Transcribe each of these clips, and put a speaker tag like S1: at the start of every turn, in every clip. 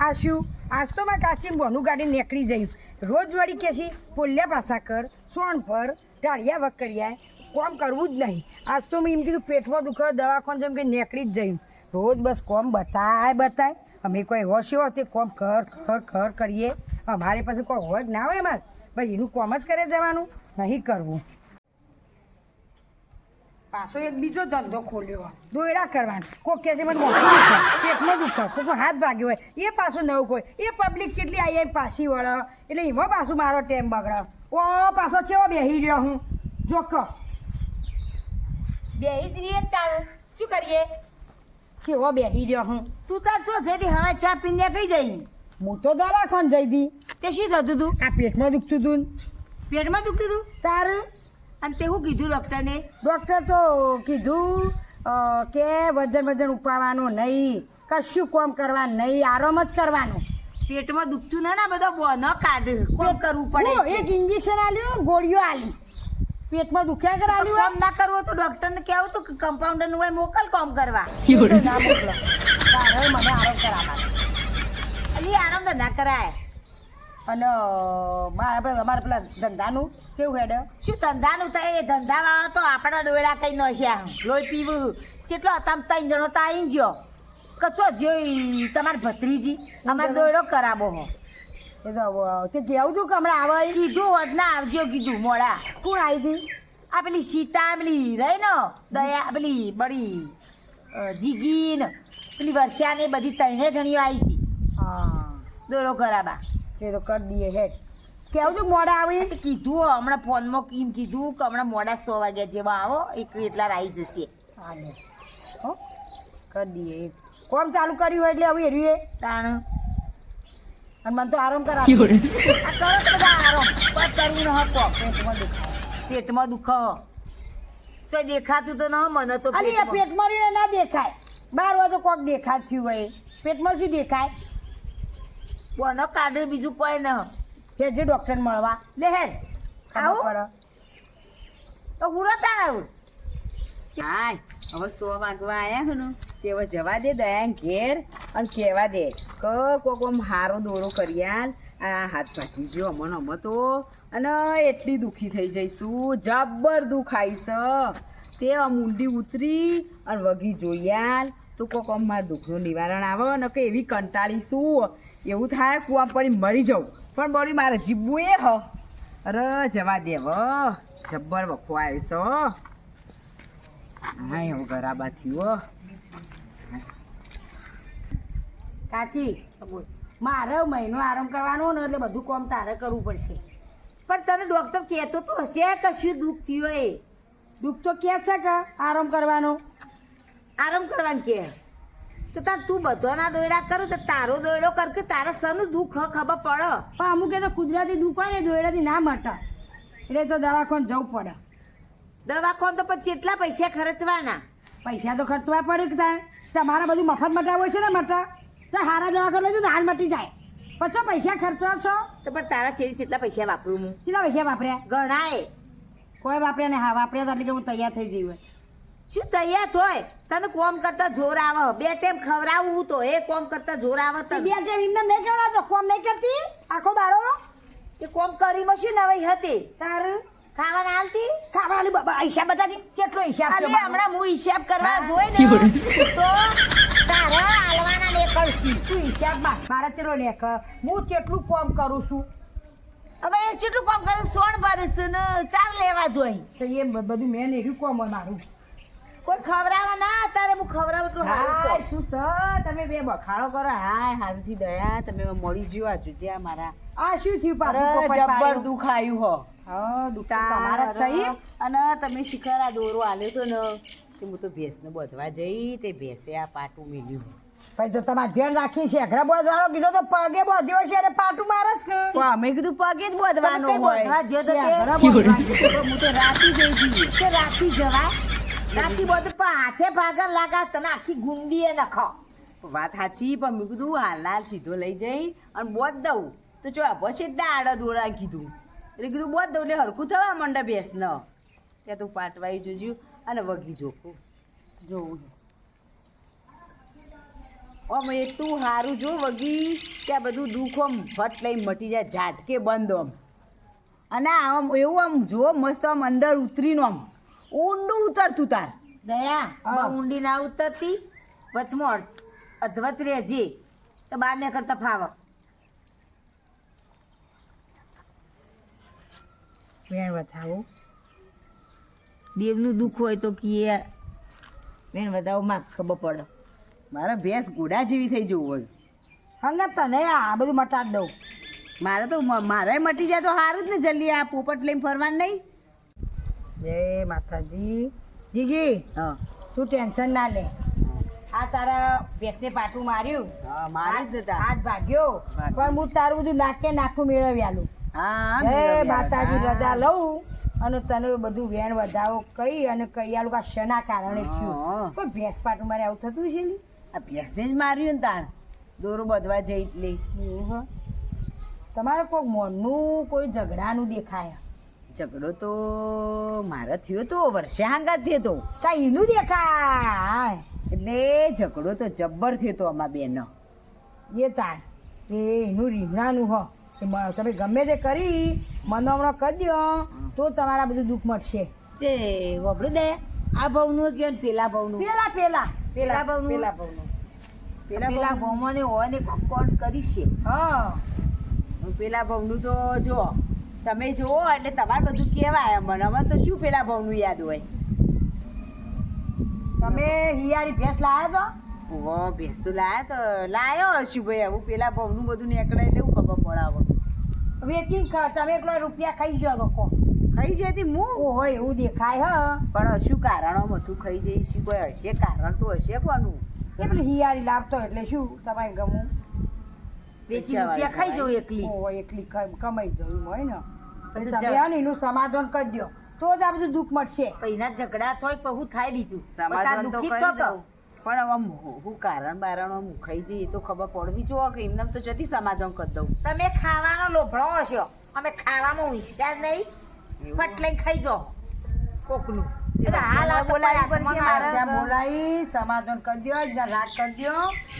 S1: આ શું આજ તો મેં કાચી બોનું ગાડી નીકળી જઈ રોજ વળી કેસી પોલ્યા પાસા કર સોણ પર ટાળિયા વકરિયા કોમ કરવું જ નહીં આજ તો મેં એમ કીધું પેટમાં દુખે દવાખાને જેમ કે નીકળી જ જઈ રોજ બસ કોમ બતાય અમે કોઈ હોશ હોય તે કોમ ખર કરીએ અમારે પાસે કોઈ હોય જ ના હોય અમારે ભાઈ એનું કોમ જ કરે જવાનું નહીં કરવું પાછો એક બીજો ધંધો ખોલ્યો દોયડા કરવાનો કોઈ કહે છે મને પેટમાં દુખે કોઈ હાથ ભાગ્યો હોય એ પાછું નવું કોઈ એ પબ્લિક કેટલી આવી પાછી વળે એટલે એમાં પાછું મારો ટાઈમ બગડે ઓ પાછો ચેવો બેસી રહ્યો હું જોક
S2: બેહી જ રહીએ તારે શું કરીએ
S1: કેવો બેસી રહ્યો હું
S2: તું તાર શું જઈતી હવે ચા પીને નીકળી જઈ
S1: હું તો દવાખાને જઈ હતી
S2: તે શું થતું તું
S1: આ પેટમાં દુખતું હતું ને
S2: પેટમાં દુખતું તું
S1: તારું
S2: અને તે શું કીધું ડૉક્ટરને
S1: ડૉક્ટર તો કીધું કે વજન ઉપાડવાનું નહીં કશું કોમ કરવાનું નહીં આરામ જ કરવાનું
S2: પેટમાં દુખતું ના બધો બોનો કાઢ કોમ કરવું પડે
S1: એક ઇન્જેક્શન આલ્યું ગોળીઓ આલી પેટમાં દુખ્યા કર આલ્યું
S2: કામ ના કરવું તો ડૉક્ટરને કહેવું તું કે કમ્પાઉન્ડરનું હોય મોકલ કામ કરવા
S1: ના મોકલો તારે મને આરામ કરાવવા
S2: અલી આરામ તો ના કરાય
S1: અને અમારે પેલા ધંધાનું કેવું હેડ
S2: શું ધંધાનું થાય એ ધંધાવાળા તો આપણા દોયડા કઈ નશ્યા લોહી પીવું કેટલો તમે 3 જણો તો આવી ગયો કચો જોઈ તમારે ભત્રીજી અમારે દોયડો કરાવો હો
S1: એ તો તે કેવું તું કે હમણાં આવે
S2: કીધું હોત ના આવજો કીધું મોડા
S1: કોણ આવી હતી
S2: આ પેલી સીતા પેલી રહી ને દયા પેલી બડી જીગીન પેલી વર્ષા ને બધી 3 જણીઓ આવી હતી
S1: હા
S2: દોયડો કરાવવા
S1: એ તો કરી દઈએ હેડ કેવું તું મોડા આવી
S2: એટલે કીધું હો, હમણાં ફોનમાં કેમ કીધું કે હમણાં મોડા 100 વાગ્યા જેવા આવો એટલા આવી જશે
S1: હા ને હો કરી દઈએ કોમ ચાલુ કર્યું હોય એટલે હવે એર્યું
S2: તાણ
S1: અને મને તો આરામ કરાવ
S2: આ કરો તો બધા આરામ બસ કરવું ન હકો પેટમાં દુખો ચોય દેખાતું તો ન મને તો
S1: અરે આ પેટમાં રહ્યું ના દેખાય 12 વાગે કોક દેખાતું હોય પેટમાં શું દેખાય
S2: બોનો કાઢે બીજું કોઈ ન
S1: કે જે ડૉક્ટર મળવા
S2: લે હેડ આવું તો હુરો તાણ આવું
S3: હાય હવે 100 વાગવા આવ્યા હે ને તે હવે જવા દે દયા ઘેર અને કહેવા દે કે કોક આમ હારો દોરો કર્યા આ હાથ ભાજી જો અમો તો અને એટલી દુઃખી થઈ જઈશું જબ્બર દુખાઈશ તે આમ ઊંડી ઉતરી અને વગી જોયા તો કોક આમ મારા દુઃખનું નિવારણ આવે ને કે એવી કંટાળીશું એવું થાય કુવા પડી મરી જાઉં પણ બળી મારે જીવવું એ હ અરે જવા દે હવે જબ્બર વખો આવ્યો હા એવું બરાબર થયું
S1: કાચી મારે મહિનો આરામ કરવાનો ને એટલે બધું કામ તારે કરવું પડશે
S2: પણ તને ડૉક્ટર કહેતો તો હશે કશું દુઃખ થયું એ
S1: દુઃખ તો કે છે કે આરામ કરવાનો
S2: આરામ કરવાનું કે તો તાર તું બધાના દોયડા કરું તો તારો દોયડો કર કે તારા સનું દુઃખ ખબર પડે
S1: પણ અમુક એ તો કુદરતી દુઃખ હોય ને દોયડાથી ના મટે એટલે તો દવાખાને જવું પડે
S2: દવાખાને તો પછી એટલા પૈસા ખર્ચવાના
S1: પૈસા તો ખર્ચવા પડે કે તારે તમારે બધું મફત મટાવવું છે ને મટા તો હારા દવાખાને લઈ તો હાલ મટી જાય પછી પૈસા ખર્ચવા છો
S2: તો પણ તારા છેડી કેટલા પૈસા વાપરું હું
S1: કેટલા પૈસા વાપર્યા
S2: ગણાય
S1: કોઈ વાપર્યા ને હા વાપર્યા તો એટલે કે હું તૈયાર થઈ જઈ હોય
S2: શું તૈયાર થોય તને કોમ કરતા જોર આવે 2 ટાઈમ ખવડાવું હું તો એ કોમ કરતા જોર આવે
S1: બે
S2: તને
S1: ટાઈમ એમને નહીં કેવડાવતો કોમ નહીં કરતી આખો દાડો
S2: એ કોમ કરીમાં શું નવાઈ હતી
S1: તારું
S2: ખાવાના હાલતી
S1: ખાવાની હિસાબ બતાવી કેટલો હિસાબ છે
S2: અલે હમણાં હું હિસાબ કરવા જોઈ ને તો તારા હાલવાના નીકળશી
S1: તું હિસાબમાં મારા ચલો ને હું કેટલું કામ કરું છું
S2: હવે એ કેટલું કામ કરે સોણ ભરીશ ને 4 લેવા જોઈ
S1: તો એ બધું મેં નહીં કોમ હોય મારું
S2: કોઈ ખવડાવવા ના તારે હું ખવડાવું એટલું
S3: હાય
S2: હારું
S3: શું સર તમે બે બખાડો કરો હાય હાલથી દયા તમે મળી જ્યો આ જુજ્યા મારા
S1: આ શું થયું
S3: અરે
S1: પાછું પોપટ
S3: જબ્બર
S1: પાડ્યું?
S3: દુખાયું હો
S1: હા દુઃખ તો તમારા જ સહી
S3: અને તમે શિખર આ દોરો આલ્યો તો ને કે હું તો ભેંસને બધવા જઈ તે ભેંસે આ પાટું મેલ્યું
S1: ભાઈ તો તમારે ધ્યાન રાખી છે ઘણા બોધ વાળો કીધો તો પગે બોધ્યો છે અને પાટું મારે જ કે
S3: તો અમે કીધું પગે જ બોધવાનું
S2: તમે
S3: હોય
S2: બોધવા જ્યો તો તે
S1: ઘણા બોધવા કીધું.
S3: હું તો રાતી જઈ હતી
S2: તે રાતી જવાય રાતી બધું પણ હાથે ભાગર લાગા તને આખી ગુંદીએ નખો
S3: વાત સાચી પણ મેં કીધું હાલ સીધો લઈ જઈ અને બોધ દઉં તો ચો પછી જ આડા દોડા કીધું એટલે કીધું બોધ દઉં એટલે હરખું થવા મંડે બેસ ન ત્યાં તું પાટવાઈ જોજો અને વગી જોખું
S1: જોવું
S3: આમ એટલું સારું જો વગી કે આ બધું દુઃખ આમ ફટ લઈને મટી જાય ઝાટકે બંધ આમ અને આમ એવું આમ જો મસ્ત આમ અંદર ઉતરીને આમ ઊંડું ઉતરતું તાર
S2: દયા બહુ ઊંડી ના ઉતરતી વચમાં અધવચ રહેજે તો બહાર ને કરતા ફાવ
S1: વેણ વધાવો
S2: દેવનું દુઃખ હોય તો કીએ બેન વધાવો માં ખબર પડે
S3: મારા ભેંસ ઘોડા જેવી થઈ જવું હોય
S1: હંગત તને આ બધું મટાડ દઉં
S3: મારે તો મારે મટી જાય તો સારું જ ને જલ્દી આ પોપટ લઈને ફરવાનું નહીં
S1: જય માતાજી જીજી
S3: હા
S1: તું ટેન્શન ના લે આ તારા ભેંસને પાટું માર્યું
S3: હા મારી જ હતા
S1: હાથ ભાગ્યો પણ હું તારું બધું નાકે નાખું મેળવી આલું
S3: હા
S1: જય માતાજી રજા લઉં અને તને બધું વેણ વધાવો કહી અને કહી આલું કે આ શેના કારણે થયું કોઈ ભેંસ પાટું મારે આવું થતું છે ને
S3: આ ભેંસને જ માર્યું ને તાણ દોરો બધવા જઈ એટલે
S1: એવું હે તમારે કોઈ મનનું કોઈ ઝઘડાનું દેખાય
S3: ઝઘડો તો મારે થયો તો વર્ષે હાંગાત થયો તો
S1: તા એનું દેખાય
S3: એટલે ઝઘડો તો જબ્બર થયો તો અમારા બેનો
S1: એ તાર એ એનું રીંગણાનું હો તમે ગમે તે કરી મનોમણો કરી દો તો તમારા બધું દુઃખ મળશે
S2: તે વપડું દે આ ભાવનું કે પેલા ભાવનું
S1: પેલા પેલા
S2: પેલા ભાવનું
S1: પેલા ભાવનું
S2: પેલા ભાવમાં ને હોય ને કોણ કરી છે
S1: હા
S3: પેલા ભાવનું તો જો તમે જુઓ એટલે તમારે બધું કહેવાય મને હવે તો શું પેલા ભાવનું યાદ હોય
S1: તમે હિયારી ભેંસ લાવ્યા
S3: ઓ ભેંસ તો લાયો હશું ભાઈ આવું પેલા ભાવનું બધું નીકળે એટલે એવું ખબર પડાવો
S1: તો વેચી તમે એકલો રૂપિયા ખાઈ જાઓ કો
S3: ખાઈ જતી હું
S1: ઓહો એવું દેખાય હ
S3: પણ શું કારણો બધું ખાઈ જઈશ કોઈ હશે કારણ તો હશે કોનું
S1: એ પેલી હિયારી લાવતો એટલે શું તમારે ગમું
S2: વેચી રૂપિયા ખાઈ જવું એકલી
S1: ઓહો એકલી કમાઈ જવું હોય ને
S2: પછી
S1: તમે હે ને એનું સમાધાન કરી દો તો જ આ બધું દુઃખ મળશે
S2: પૈના ઝઘડા થોય પણ થાય બીજું
S3: સમાધાન તો
S2: દુઃખી
S3: કરી
S2: થતો
S3: દઉં. પણ હવે હું કારણ બારણ હું ખાઈ જઈએ તો ખબર પડવી જો કે એમને તો જતી સમાધાન કરી દઉં
S2: તમે ખાવાનો લોભળો હશો અમે ખાવામાં હોશિયાર નહીં ફટ લઈને ખાઈ જાઓ કોકનું એટલે હાલ આ તો
S3: બોલાવી
S2: કોઈ
S3: પડશે
S2: હાથમાં
S3: મારે.
S2: ના
S1: બોલાવી સમાધાન કરી દો રાત કરી દો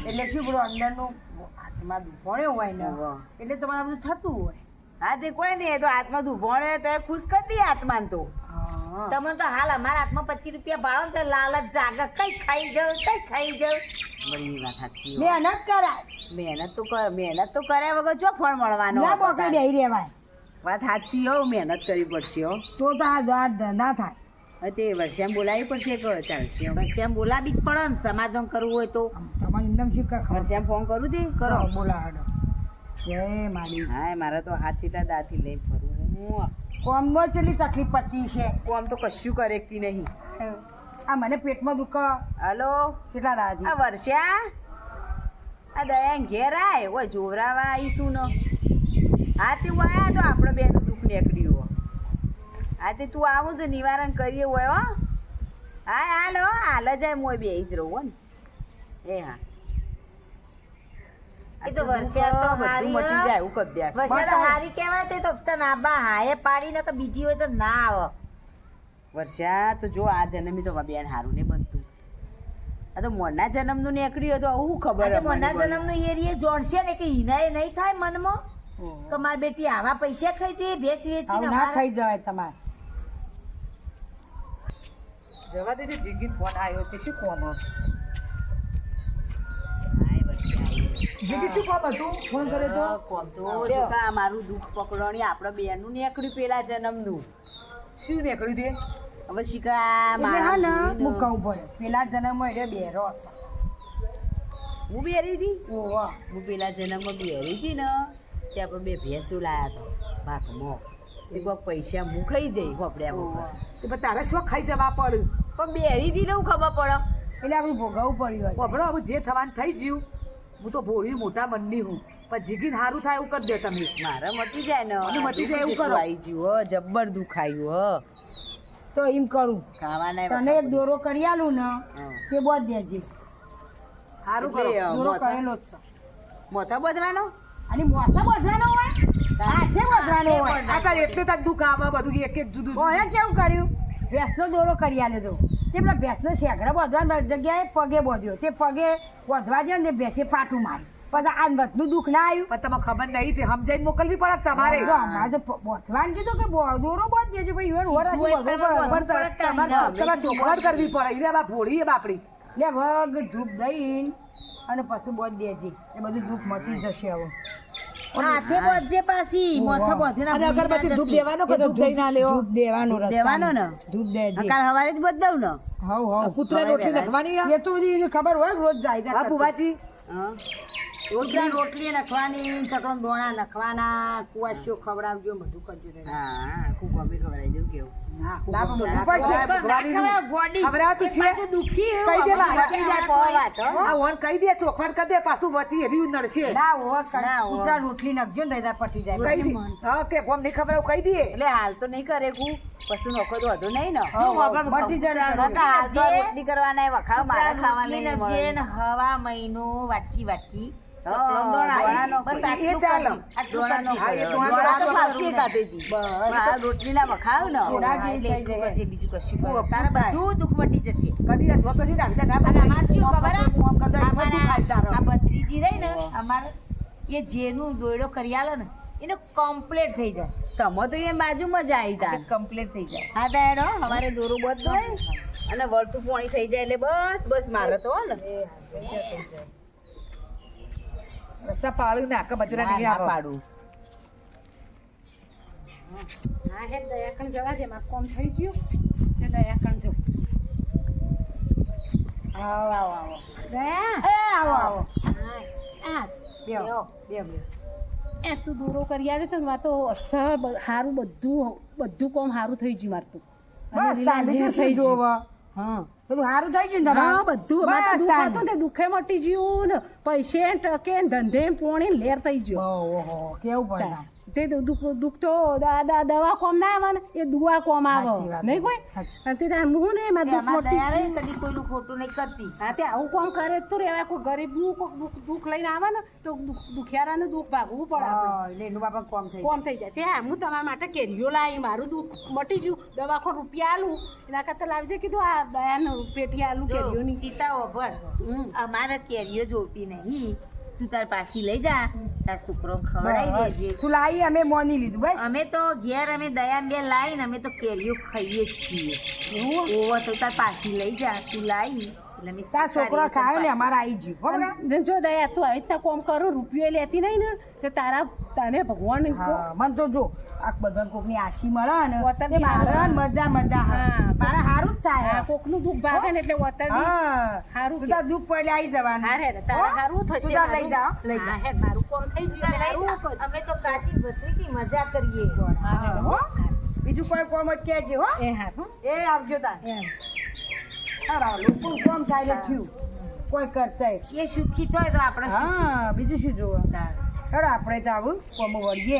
S1: એટલે શું બોલો અંદરનું હાથમાં દુખોણ્યો હોય ને
S3: હોવે.
S1: એટલે તમારે બધું થતું હોય
S3: હા તે કોઈ નહીં એ તો હાથમાં તું ભણે તો એ ખુશ કરી દઈએ આત્માને તો
S1: હા
S2: તમે તો હાલ અમારા હાથમાં 25 રૂપિયા ભાડો ને તો લાલચ જાગે કઈ ખાઈ જાવ
S3: બધી વાત સાચી હો.
S1: મહેનત કરાય
S3: મહેનત તો કર્યા વગર જો ફળ મળવાનો
S1: ના
S3: હતો
S1: બોકડી
S3: તારે.
S1: દઈ રહેવાય
S3: વાત સાચી હો મહેનત કરવી પડશે હો
S1: તો આ ધંધા થાય
S3: હવે તે વર્ષામાં બોલાવી પડશે કે ચાલશે હો.
S2: બસ એમ બોલાવી જ પડે ને સમાધાન કરવું હોય તો
S1: તમારે એમ શું ખબર
S3: વર્ષામાં ફોન કરું તે
S1: કરો બોલાવો જય મારી
S3: હા મારે તો હાથ ચીટા દાંતી લઈને ફરવું
S1: કોમનો ચેટલી તકલીફ પડતી છે
S3: કોમ તો કશું કરેકતી નહીં
S1: આ મને પેટમાં દુખ
S3: હલો
S1: કેટલા
S3: આ
S1: રાજી
S3: વર્ષા આ દયા ઘેર આય ઓય જોવરાવા આવીશું ને હા તે હું આયા તો આપણે બેન દુઃખ નીકળ્યું હો. હા તે તું આવું તો નિવારણ કરીએ હોય હો હા હાલો હાલ જાય હું બે જ રહું હો ને એ હા
S2: એ તો વર્ષા તો
S3: બધું
S2: હારી
S3: મટી
S2: હો.
S3: જાય એવું કરી દે
S2: વર્ષા તો હારી કહેવાય તે તો તને આબા હાય પાડી ને કે બીજી હોય તો ના આવે
S3: વર્ષા તો જો આ જન્મી તો બેન હારું નહીં બનતું આ તો મોરના જન્મનું નીકળ્યું હતું આવું ખબર
S2: આ તો
S3: મને
S2: મોના
S3: વળી.
S2: જન્મનું એરિયે જોડશે ને કે હિનાએ નહીં થાય મનમાં કે મારી બેટી આવા પૈસા ખાઈ છે ભેંસ વેચીને
S1: આવું ના
S2: અમારા-
S1: ખાઈ જવાય તમારે
S4: જવા દેજે જીગીન ફોન આવ્યો તે શું કોમ
S3: હાય વર્ષા આઈ.
S4: જીગી શું કોમ હતું ફોન કરે તો
S3: કોમ તો જો કા મારું દુઃખ પકડોણી આપણે બેનનું નીકળ્યું પેલા જન્મનું
S4: શું નીકળ્યું તે
S3: હવે શીખા
S1: એટલે હા ને
S3: મારા
S1: મૂકવું પડે પેલા જન્મમાં એટલે બેરો હતો
S3: હું બેરી હતી
S1: ઓહો
S3: હું પેલા જન્મમાં બેરી હતી ને ત્યાં પર બે ભેંસું લાયા હતા ભાગમાં એ કોઈક પૈસા હું ખાઈ જઈ હોપડ્યા વગર
S4: તે પણ તારે શું ખાઈ જવા પડ્યું
S3: પણ બેરી હતી ને હું ખબર પડે
S1: એટલે આપણે ભોગવવું પડ્યું હતું
S4: બબડો હવે જે થવાનું થઈ ગયું હું તો ભોળ્યું મોટા મનની હું પણ જીગીન સારું થાય એવું કરી દે તમે
S3: મારે મટી જાય ને
S4: મને મટી જાય એવું
S3: દુઃખ
S4: કરો.
S3: આવી ગયું હો જબ્બર દુખાયું હો
S1: તો એમ કરું
S3: ખાવાના
S1: તને એક દોરો કરી આલું ને તે બોધ દેજે
S4: સારું કરો
S1: દોરો કરેલો જ છે
S3: મોથા બધવાનો
S1: અને મોથા બધવાનો હોય હાથે બધવાનો હોય
S4: આ તાર એટલે તાર દુઃખ આવે બધું એક એક જુદું જુદું.
S1: ઓને કેવું કર્યું ભેંસનો દોરો કરી આલે તો તે પેલા ભેંસનો શેકડા બાંધવાની જગ્યાએ પગે બાંધ્યો તે પગે બાંધવા જાય ને ભેંસે પાટું માર્યું પછી આ વચનું દુઃખ ના આવ્યું.
S4: પણ તમને ખબર નહીં તે સમજાઈને મોકલવી પડે તમારે
S1: તો અમારે તો બાંધવાનું કીધું કે દોરો બાંધ દેજો ભાઈ ઈવન વરાથી બાંધવું પડે.
S4: પણ તમારે ચોખવટ કરવી પડે એને બા ભોળી બાપડી
S1: લે વગ ધૂપ દઈને અને પછી બોધ દેજે એ બધું દુઃખ મટી જશે હવે.
S2: હાથે બોધજે પાછી મોથે બોધે ના
S4: અને અગરબત્તી ધૂપ દેવાનો કે ધૂપ દઈ ના લેવો
S1: ધૂપ દેવાનો રસ્તામાં.
S2: દેવાનો ને?
S1: ધૂપ દેજે.
S2: કાલ હવારે જ બદલાવ ને
S1: હવ હવ
S4: કૂતરા રોટલી નખવાની
S1: એ તો બધી એને ખબર હોય રોજ જાય
S4: હા ભુવાજી
S2: રોટલી નખવાની ચકડો દોણા નખવાના કુવાશો ખવડાવજો બધું કરજો તમે.
S3: હા ખૂબ અમે ખવડાવી દઉં કેવું
S4: ખવડાવતું છે
S2: દુખી
S4: કઈ દેવા
S2: વચી જાય પો વાત, હો.
S4: આ ઓન કહી દે ચોખવટ કરી દે પાછું વચી એરી નડશે
S1: ના હો
S2: ના હો.
S1: કૂતરા રોટલી નાખજો ને દાદા પટી જાય.
S4: કહી દે હા કે કોમ નહીં ખબર કહી દે
S3: એટલે હાલ તો નહીં કરે કુ પછી નોખો તો વધુ નહીં ને
S1: હવ, હવ, મટી જાય ને.
S3: કાકા, હાલ તો રોટલી કરવાના એ વખાવ મારે ખાવાના નહીં મળે.
S2: જેન હવા મહિનો વાટકી વાટકી
S3: હા,
S2: ચકલો દોણા
S3: દોણાનો
S2: બસ
S3: કરી.
S4: એ ચાલે.
S2: આટલું
S3: દોણાનો
S2: કરજો.
S3: કર્યો.
S4: દોણા
S3: દોણા તો
S2: તો
S3: પાછી
S2: કરવું
S3: ખાધી હતી. પણ આ રોટલીના વખાવ ને
S1: થોડા
S3: હા,
S1: જેવી
S3: એટલે
S1: થઈ જાય.
S3: પછી બીજું કશું કરે.
S2: તારે બધું દુઃખ મટી જશે.
S4: કદી આ જોતો જી નાખતા ના
S2: અને અમાર શું ખબર હે?
S4: હું આમ કરતા એ બધું ખાઈ તારો
S2: આ ભત્રીજી રહી ને અમાર એ જેનું દોયડો કરી આલે ને એને કમ્પ્લીટ થઈ જાય.
S3: તમે તો એ બાજુમાં જ આવી તા
S2: કમ્પ્લીટ થઈ જાય.
S3: હા તારો અમારે દોરો બધો હોય અને વળતું પોણી થઈ જાય એટલે બસ બસ મારે તો હો ને
S4: રસ્તા પાડ્યું ને આખા બજરા
S3: ના,
S4: નહીં
S3: ના
S4: આવે
S3: પાડું.
S5: હા હે દયાકણ જવા દે મારે કોમ થઈ ગયું તે દયાકણ જો
S1: આવો આવો આવો
S5: દયા
S1: એ આવો આવો
S5: આ
S1: બેહો બેહો બેહો.
S5: એ તું દૂરો કરી આવે તો મારે તો અસર સારું બધું કોમ સારું થઈ ગયું મારે તો અને
S1: બસ
S5: લીલા
S1: તાને
S5: ઘેર
S1: તો શું
S5: થઈ ગયું.
S1: જોવો?
S5: હા
S1: બધું સારું થઈ ગયું ને
S5: હા
S1: તમારું?
S5: બધું અમારે તો
S1: બસ
S5: દુઃખ
S1: તાને.
S5: હતું ને તે દુઃખે મટી ગયું ને પૈસે ટકે ને ધંધે પોણી લેર થઈ ગયો
S1: ઓહો કેવું પડે
S5: તે દુઃખ તો દવા કોમ ના આવે ને એ દુઆ કોમ આવે
S1: સાચી વાત.
S5: નહીં કોઈ
S1: સાચી.
S5: અને તે તાર હું ને એમાં દુઃખ
S2: એમાં
S5: મટી
S2: દયા
S5: ગયું.
S2: રહી કદી કોઈનું ખોટું નહીં કરતી.
S5: હા તે આવું કોમ કરે તો રેવાય કોઈ ગરીબનું કોઈક દુઃખ લઈને આવે ને તો દુખિયારાને દુઃખ ભાગવું પડે આપણે.
S1: હા, એટલે એનું બાપા કોમ થઈ
S5: કોમ થઈ જાય ત્યાં હું તમારા માટે કેરીઓ લાવી મારું દુઃખ મટી ગયું દવાખોર રૂપિયા આલું એના કરતાં લાવજે કીધું આ દયાનું પેટી આલું
S2: જો,
S5: કેરીઓની
S2: સીતા ઓભળ
S5: હમ.
S2: અમારે કેરીઓ જોતી નહીં તું તાર પાછી લઈ જા તાર છોકરો ખવડાવી
S1: બસ.
S2: દેજે.
S1: તું લાવી અમે મોની લીધું બસ
S2: અમે તો ઘેર અમે દયા બે લાવીને અમે તો કેરીઓ ખાઈએ જ છીએ ઓવો તો તાર પાછી લઈ જા તું લાવી એટલે અમે
S1: તાર છોકરો
S2: શીખાડીએ તાર
S1: ખાયો ને
S2: પાછી.
S1: અમારા આવી ગયું હો બકા?
S5: અને જો દયા તું આવી રીતના કોમ કરું રૂપિયો લેતી નહીં ને તો તારા તને ભગવાન
S1: હા, મને તો જો આ બધા કોકની આશી મળે ને
S5: વતન
S1: તે મારે
S5: આવે.
S1: મજા મજા
S5: હા.
S1: હા મારે સારું જ થાય
S5: હા કોકનું દુઃખ ભાગે ને એટલે વતન
S1: હા
S5: હારું
S1: તું તાર દુઃખ પડે આવી જવાનું
S5: હા રે તારા હારું થશે
S1: તું તાર લઈ જા હો, લઈ
S5: હા
S1: જા.
S5: હે મારું કોમ થઈ
S2: તાર
S5: ગયું
S2: લઈ
S5: હારું
S2: જા.
S5: કર.
S2: અમે તો કાચી ભત્રીજી મજા કરીએ
S5: હા,
S1: હા,
S5: હો.
S1: હો. બીજું કોઈ કોમ જ કહેજે હો
S5: એ હારું
S1: એ આવજો તાર
S5: એમ
S1: સારા લોકો કોમ થાય એટલે થયું કોઈ કરતા
S2: એ સુખી થાય તો આપણે સુખી.
S1: હા બીજું શું જોવા
S2: તાર.
S1: હેડો આપણે તો આવું કોમ વળીએ